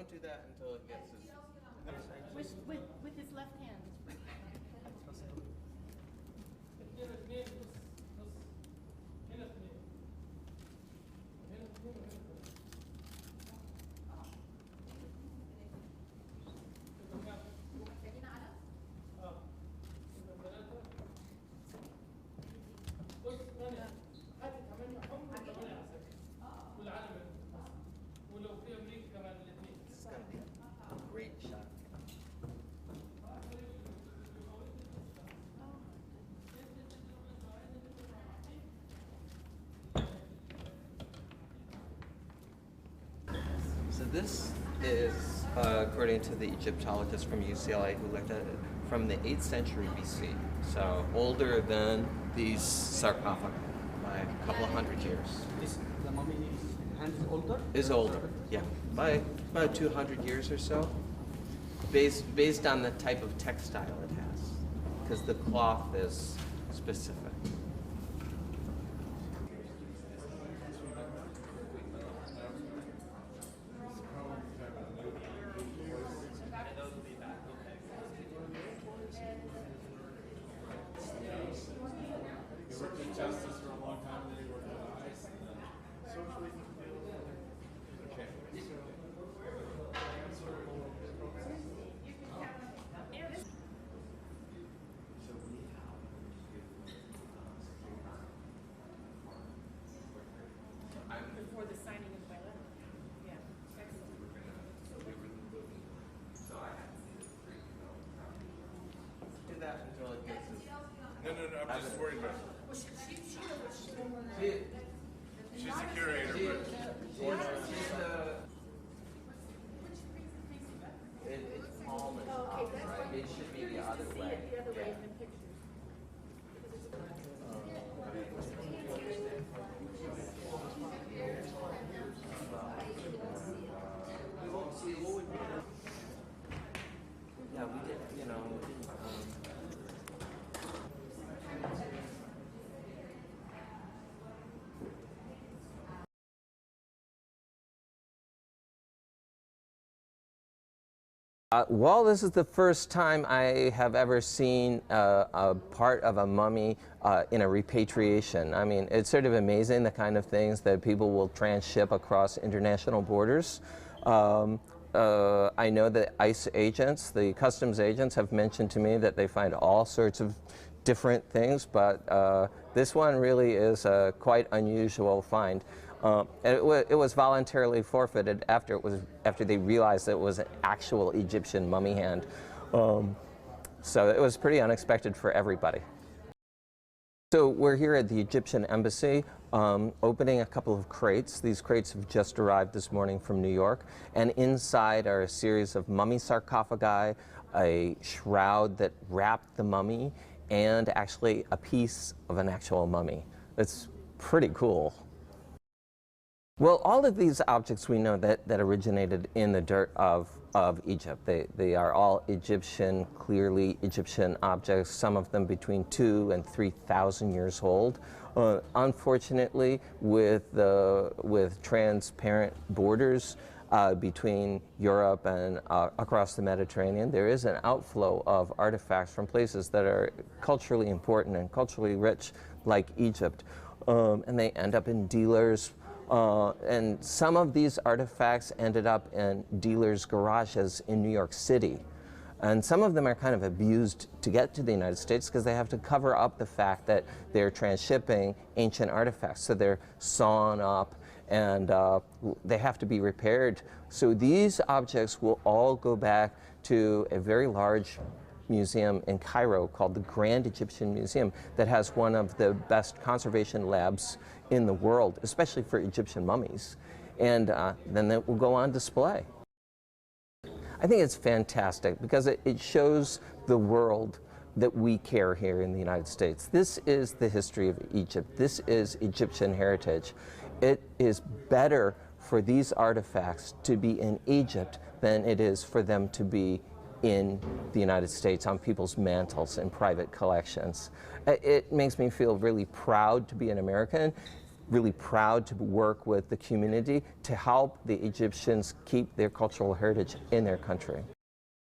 Don't do that until it gets With his left hand. great shot. So this is, according to the Egyptologist from UCLA who looked at it, from the 8th century BC. So older than these sarcophagi by a couple of hundred years. The mummy hand is older? Is older, yeah, by about 200 years or so, based on the type of textile it has, because the cloth is specific. Before the signing of my letter. Yeah, excellent. Do that until it gets No, I'm just worried about it. Well, She's the curator, but it's almost up, right? It should be the other way. the other way Yeah. in the pictures. Yeah, we did, you know. Well, this is the first time I have ever seen a part of a mummy in a repatriation. I mean, it's sort of amazing the kind of things that people will transship across international borders. I know that ICE agents, the customs agents, have mentioned to me that they find all sorts of different things, but this one really is a quite unusual find. It was voluntarily forfeited after they realized that it was an actual Egyptian mummy hand. So it was pretty unexpected for everybody. So we're here at the Egyptian embassy opening a couple of crates. These crates have just arrived this morning from New York, and inside are a series of mummy sarcophagi, a shroud that wrapped the mummy, and actually a piece of an actual mummy. It's pretty cool. Well, all of these objects we know that originated in the dirt of Egypt. They are all Egyptian, clearly Egyptian objects, some of them between 2,000 and 3,000 years old. Unfortunately, with transparent borders between Europe and across the Mediterranean, there is an outflow of artifacts from places that are culturally important and culturally rich, like Egypt. And they end up in dealers. And some of these artifacts ended up in dealers' garages in New York City. And some of them are kind of abused to get to the United States because they have to cover up the fact that they're transshipping ancient artifacts. So they're sawn up and they have to be repaired. So these objects will all go back to a very large museum in Cairo called the Grand Egyptian Museum that has one of the best conservation labs in the world, especially for Egyptian mummies. And then it will go on display. I think it's fantastic because it shows the world that we care here in the United States. This is the history of Egypt. This is Egyptian heritage. It is better for these artifacts to be in Egypt than it is for them to be in the United States on people's mantles and private collections. It makes me feel really proud to be an American really proud to work with the community to help the Egyptians keep their cultural heritage in their country.